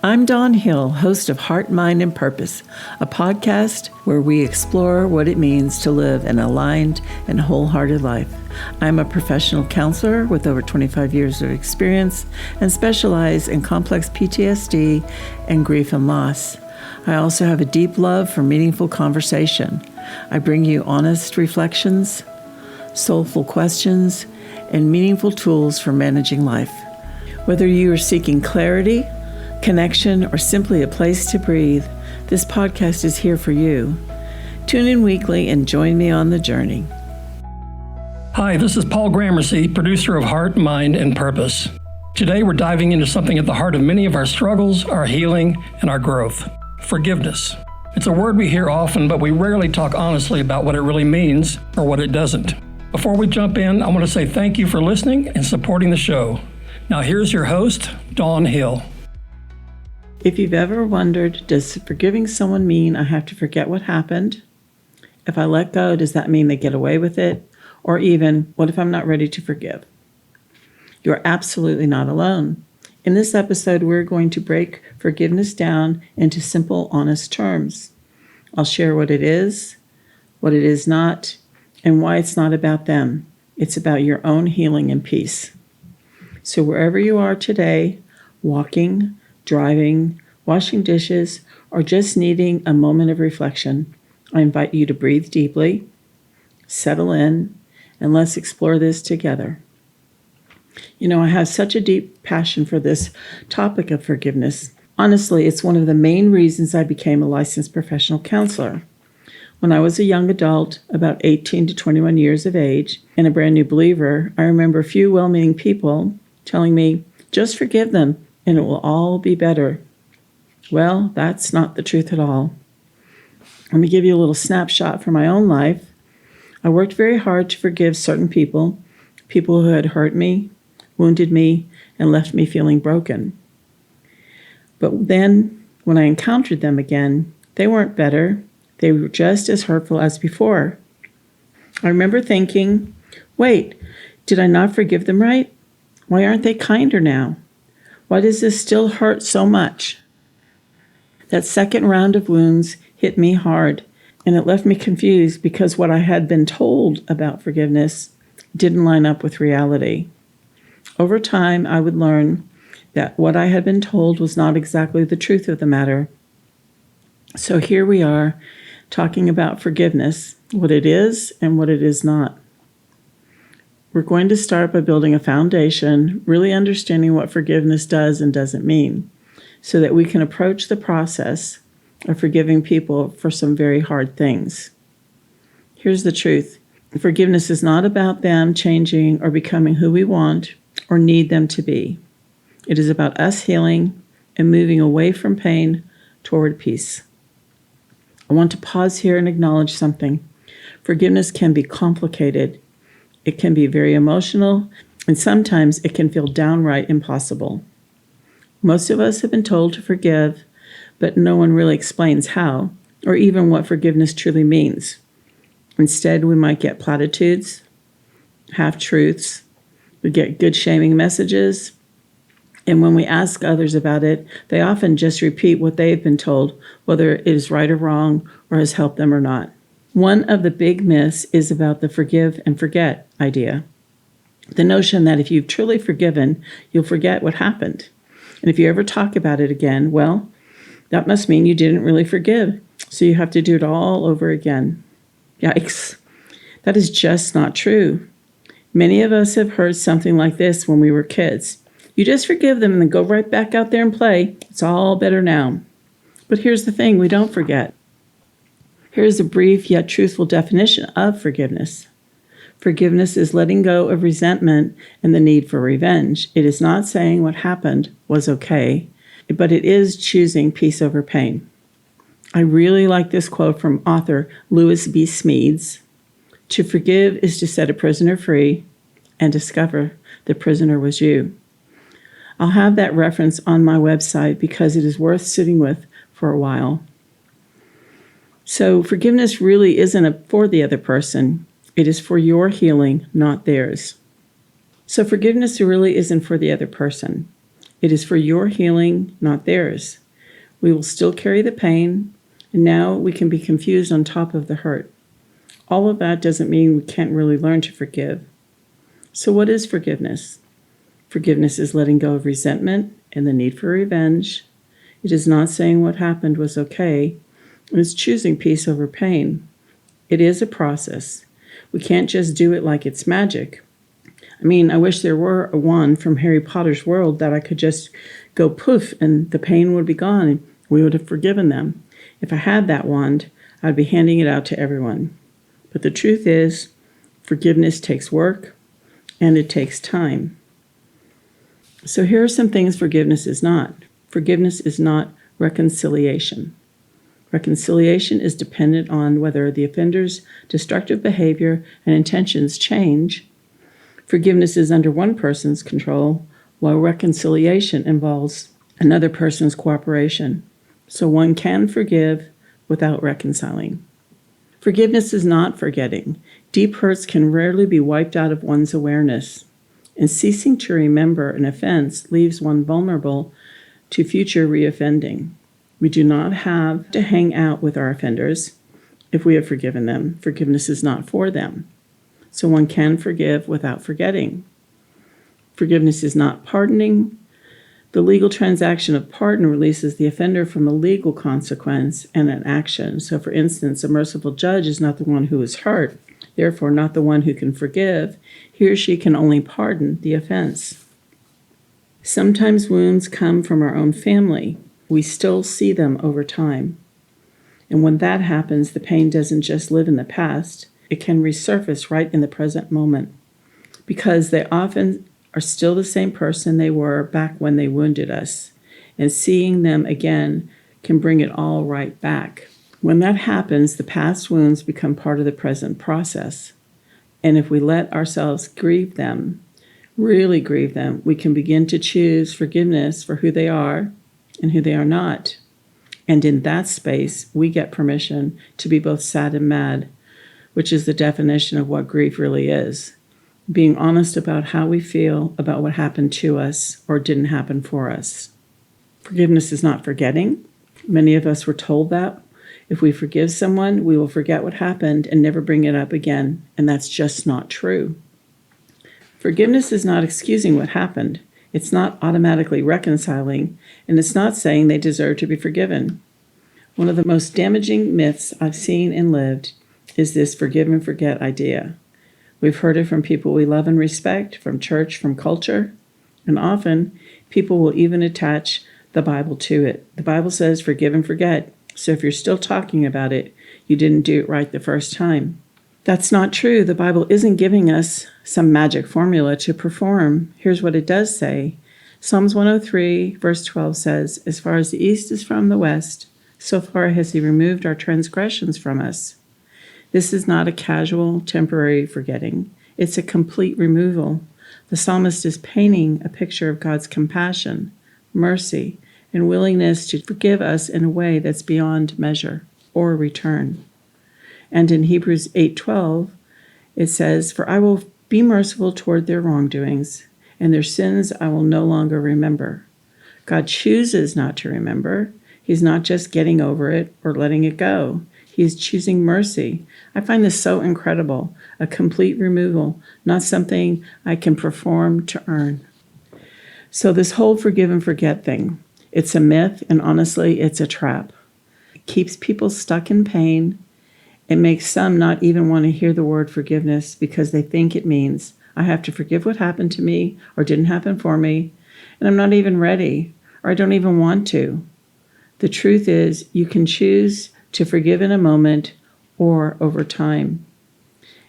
I'm Dawn Hill, host of Heart, Mind, and Purpose, a podcast where we explore what it means to live an aligned and wholehearted life. I'm a professional counselor with over 25 years of experience and specialize in complex PTSD and grief and loss. I also have a deep love for meaningful conversation. I bring you honest reflections, soulful questions, and meaningful tools for managing life. Whether you are seeking clarity, connection, or simply a place to breathe, this podcast is here for you. Tune in weekly and join me on the journey. Hi, this is Paul Gramercy, producer of Heart, Mind, and Purpose. Today we're diving into something at the heart of many of our struggles, our healing, and our growth: forgiveness. It's a word we hear often, but we rarely talk honestly about what it really means or what it doesn't. Before we jump in, I want to say thank you for listening and supporting the show. Now here's your host, Dawn Hill. If you've ever wondered, does forgiving someone mean I have to forget what happened? If I let go, does that mean they get away with it? Or even, what if I'm not ready to forgive? You're absolutely not alone. In this episode, we're going to break forgiveness down into simple, honest terms. I'll share what it is not, and why it's not about them. It's about your own healing and peace. So wherever you are today, walking, driving, washing dishes, or just needing a moment of reflection, I invite you to breathe deeply, settle in, and let's explore this together. You know, I have such a deep passion for this topic of forgiveness. Honestly, it's one of the main reasons I became a licensed professional counselor. When I was a young adult, about 18 to 21 years of age, and a brand new believer, I remember a few well-meaning people telling me, just forgive them and it will all be better. Well, that's not the truth at all. Let me give you a little snapshot from my own life. I worked very hard to forgive certain people who had hurt me, wounded me, and left me feeling broken. But then, when I encountered them again, they weren't better. They were just as hurtful as before. I remember thinking, wait, did I not forgive them right? Why aren't they kinder now? Why does this still hurt so much? That second round of wounds hit me hard, and it left me confused because what I had been told about forgiveness didn't line up with reality. Over time, I would learn that what I had been told was not exactly the truth of the matter. So here we are, talking about forgiveness, what it is and what it is not. We're going to start by building a foundation, really understanding what forgiveness does and doesn't mean, so that we can approach the process of forgiving people for some very hard things. Here's the truth. Forgiveness is not about them changing or becoming who we want or need them to be. It is about us healing and moving away from pain toward peace. I want to pause here and acknowledge something. Forgiveness can be complicated. It can be very emotional, and sometimes it can feel downright impossible. Most of us have been told to forgive, but no one really explains how, or even what forgiveness truly means. Instead, we might get platitudes, half-truths, we get good shaming messages, and when we ask others about it, they often just repeat what they've been told, whether it is right or wrong, or has helped them or not. One of the big myths is about the forgive and forget idea. The notion that if you've truly forgiven, you'll forget what happened. And if you ever talk about it again, well, that must mean you didn't really forgive. So you have to do it all over again. Yikes. That is just not true. Many of us have heard something like this when we were kids. You just forgive them and then go right back out there and play. It's all better now. But here's the thing, we don't forget. Here's a brief yet truthful definition of forgiveness. Forgiveness is letting go of resentment and the need for revenge. It is not saying what happened was okay, but it is choosing peace over pain. I really like this quote from author Lewis B. Smedes. To forgive is to set a prisoner free and discover the prisoner was you. I'll have that reference on my website because it is worth sitting with for a while. So forgiveness really isn't for the other person. It is for your healing, not theirs. So forgiveness really isn't for the other person. It is for your healing, not theirs. We will still carry the pain, and now we can be confused on top of the hurt. All of that doesn't mean we can't really learn to forgive. So what is forgiveness? Forgiveness is letting go of resentment and the need for revenge. It is not saying what happened was okay. It is choosing peace over pain. It is a process. We can't just do it like it's magic. I wish there were a wand from Harry Potter's world that I could just go poof and the pain would be gone and we would have forgiven them. If I had that wand, I'd be handing it out to everyone. But the truth is, forgiveness takes work and it takes time. So here are some things forgiveness is not. Forgiveness is not reconciliation. Reconciliation is dependent on whether the offender's destructive behavior and intentions change. Forgiveness is under one person's control, while reconciliation involves another person's cooperation. So one can forgive without reconciling. Forgiveness is not forgetting. Deep hurts can rarely be wiped out of one's awareness, and ceasing to remember an offense leaves one vulnerable to future reoffending. We do not have to hang out with our offenders if we have forgiven them. Forgiveness is not for them. So one can forgive without forgetting. Forgiveness is not pardoning. The legal transaction of pardon releases the offender from a legal consequence and an action. So, for instance, a merciful judge is not the one who is hurt, therefore not the one who can forgive. He or she can only pardon the offense. Sometimes wounds come from our own family. We still see them over time. And when that happens, the pain doesn't just live in the past. It can resurface right in the present moment because they often are still the same person they were back when they wounded us. And seeing them again can bring it all right back. When that happens, the past wounds become part of the present process. And if we let ourselves grieve them, really grieve them, we can begin to choose forgiveness for who they are and who they are not. And in that space, we get permission to be both sad and mad, which is the definition of what grief really is. Being honest about how we feel about what happened to us or didn't happen for us. Forgiveness is not forgetting. Many of us were told that if we forgive someone, we will forget what happened and never bring it up again, and that's just not true. Forgiveness is not excusing what happened. It's not automatically reconciling, and it's not saying they deserve to be forgiven. One of the most damaging myths I've seen and lived is this forgive and forget idea. We've heard it from people we love and respect, from church, from culture, and often people will even attach the Bible to it. The Bible says forgive and forget, so if you're still talking about it, you didn't do it right the first time. That's not true. The Bible isn't giving us some magic formula to perform. Here's what it does say. Psalms 103, verse 12 says, as far as the east is from the west, so far has he removed our transgressions from us. This is not a casual, temporary forgetting. It's a complete removal. The psalmist is painting a picture of God's compassion, mercy, and willingness to forgive us in a way that's beyond measure or return. And in Hebrews 8:12, it says, for I will be merciful toward their wrongdoings, and their sins I will no longer remember. God chooses not to remember. He's not just getting over it or letting it go. He is choosing mercy. I find this so incredible, a complete removal, not something I can perform to earn. So this whole forgive and forget thing, it's a myth, and honestly, it's a trap. It keeps people stuck in pain. It makes some not even want to hear the word forgiveness because they think it means I have to forgive what happened to me or didn't happen for me, and I'm not even ready, or I don't even want to. The truth is, you can choose to forgive in a moment or over time.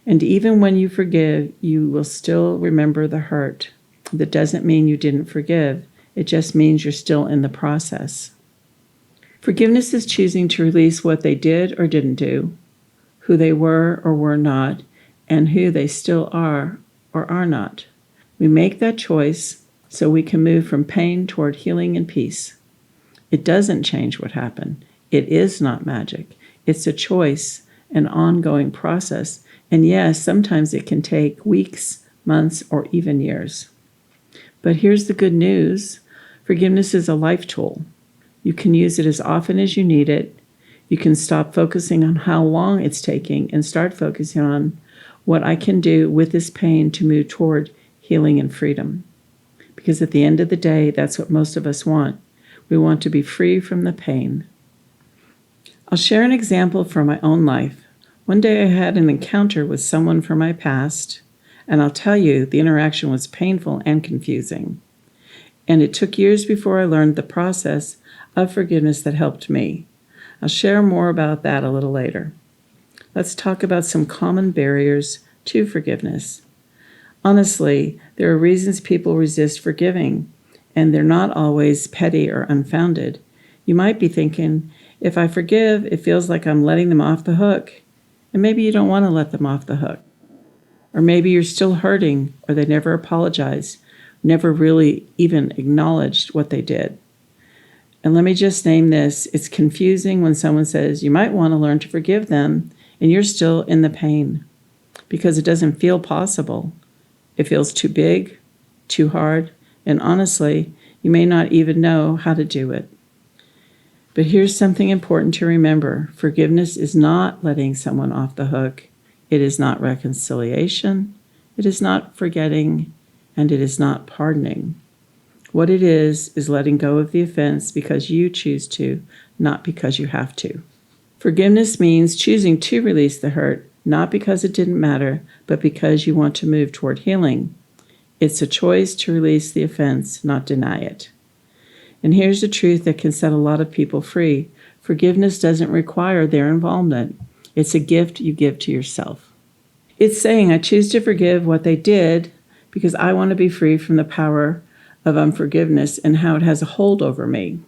And even when you forgive, you will still remember the hurt. That doesn't mean you didn't forgive. It just means you're still in the process. Forgiveness is choosing to release what they did or didn't do, who they were or were not, and who they still are or are not. We make that choice so we can move from pain toward healing and peace. It doesn't change what happened. It is not magic. It's a choice, an ongoing process. And yes, sometimes it can take weeks, months, or even years. But here's the good news. Forgiveness is a life tool. You can use it as often as you need it. You can stop focusing on how long it's taking and start focusing on what I can do with this pain to move toward healing and freedom. Because at the end of the day, that's what most of us want. We want to be free from the pain. I'll share an example from my own life. One day I had an encounter with someone from my past, and I'll tell you, the interaction was painful and confusing. And it took years before I learned the process of forgiveness that helped me. I'll share more about that a little later. Let's talk about some common barriers to forgiveness. Honestly, there are reasons people resist forgiving, and they're not always petty or unfounded. You might be thinking, if I forgive, it feels like I'm letting them off the hook. And maybe you don't want to let them off the hook. Or maybe you're still hurting, or they never apologized, never really even acknowledged what they did. And let me just name this. It's confusing when someone says you might want to learn to forgive them, and you're still in the pain because it doesn't feel possible. It feels too big, too hard, and honestly, you may not even know how to do it. But here's something important to remember. Forgiveness is not letting someone off the hook. It is not reconciliation. It is not forgetting, and it is not pardoning. What it is letting go of the offense because you choose to, not because you have to. Forgiveness means choosing to release the hurt, not because it didn't matter, but because you want to move toward healing. It's a choice to release the offense, not deny it. And here's the truth that can set a lot of people free. Forgiveness doesn't require their involvement. It's a gift you give to yourself. It's saying, I choose to forgive what they did because I want to be free from the power of unforgiveness and how it has a hold over me.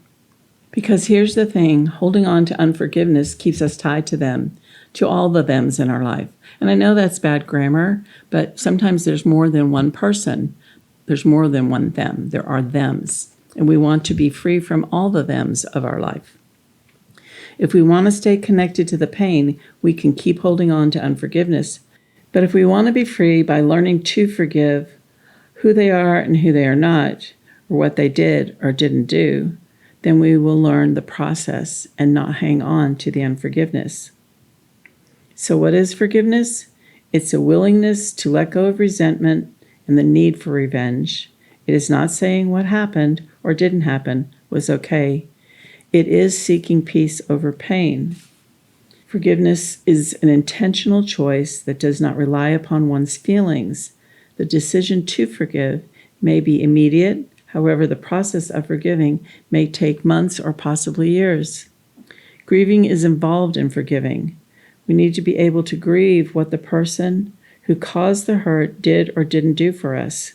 Because here's the thing, holding on to unforgiveness keeps us tied to them, to all the thems in our life. And I know that's bad grammar, but sometimes there's more than one person. There's more than one them. There are thems. And we want to be free from all the thems of our life. If we want to stay connected to the pain, we can keep holding on to unforgiveness. But if we want to be free by learning to forgive who they are and who they are not, or what they did or didn't do, then we will learn the process and not hang on to the unforgiveness. So what is forgiveness? It's a willingness to let go of resentment and the need for revenge. It is not saying what happened or didn't happen was okay. It is seeking peace over pain. Forgiveness is an intentional choice that does not rely upon one's feelings. The decision to forgive may be immediate. However, the process of forgiving may take months or possibly years. Grieving is involved in forgiving. We need to be able to grieve what the person who caused the hurt did or didn't do for us.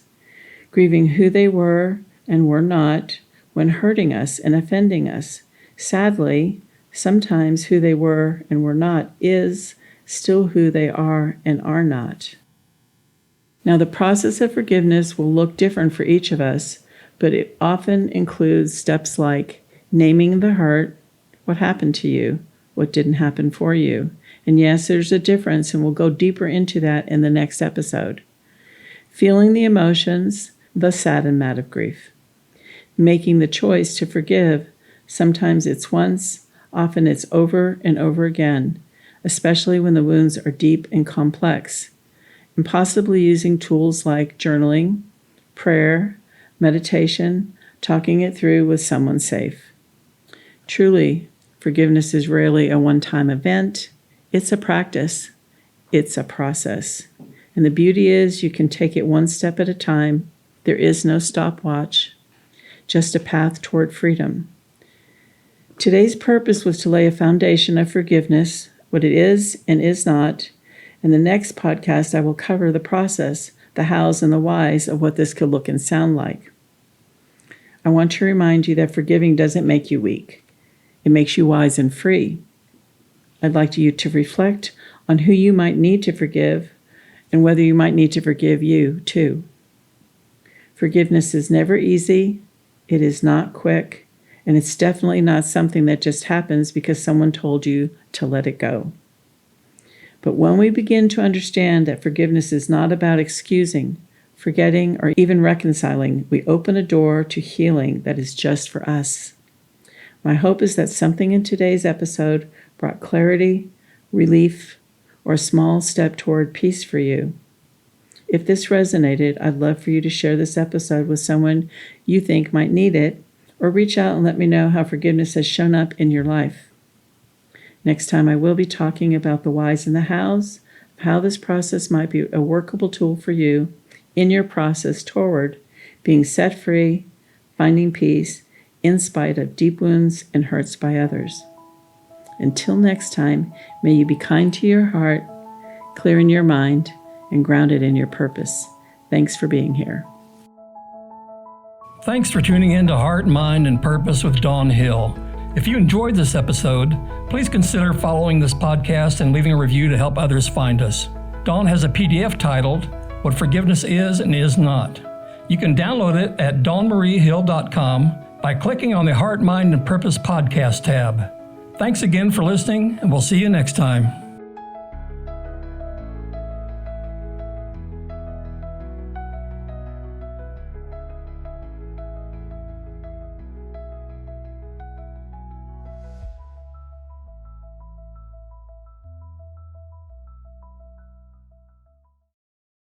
Grieving who they were and were not when hurting us and offending us. Sadly, sometimes who they were and were not is still who they are and are not. Now, the process of forgiveness will look different for each of us, but it often includes steps like naming the hurt, what happened to you, what didn't happen for you. And yes, there's a difference, and we'll go deeper into that in the next episode. Feeling the emotions, the sad and mad of grief. Making the choice to forgive. Sometimes it's once, often it's over and over again, especially when the wounds are deep and complex. And possibly using tools like journaling, prayer, meditation, talking it through with someone safe. Truly, forgiveness is rarely a one-time event. It's a practice. It's a process. And the beauty is you can take it one step at a time. There is no stopwatch, just a path toward freedom. Today's purpose was to lay a foundation of forgiveness, what it is and is not. In the next podcast, I will cover the process, the hows and the whys of what this could look and sound like. I want to remind you that forgiving doesn't make you weak. It makes you wise and free. I'd like you to reflect on who you might need to forgive and whether you might need to forgive you too. Forgiveness is never easy. It is not quick. And it's definitely not something that just happens because someone told you to let it go. But when we begin to understand that forgiveness is not about excusing, forgetting, or even reconciling, we open a door to healing that is just for us. My hope is that something in today's episode brought clarity, relief, or a small step toward peace for you. If this resonated, I'd love for you to share this episode with someone you think might need it, or reach out and let me know how forgiveness has shown up in your life. Next time, I will be talking about the whys and the hows, how this process might be a workable tool for you in your process toward being set free, finding peace, in spite of deep wounds and hurts by others. Until next time, may you be kind to your heart, clear in your mind, and grounded in your purpose. Thanks for being here. Thanks for tuning in to Heart, Mind, and Purpose with Dawn Hill. If you enjoyed this episode, please consider following this podcast and leaving a review to help others find us. Dawn has a PDF titled, What Forgiveness Is and Is Not. You can download it at dawnmariehill.com by clicking on the Heart, Mind, and Purpose podcast tab. Thanks again for listening, and we'll see you next time.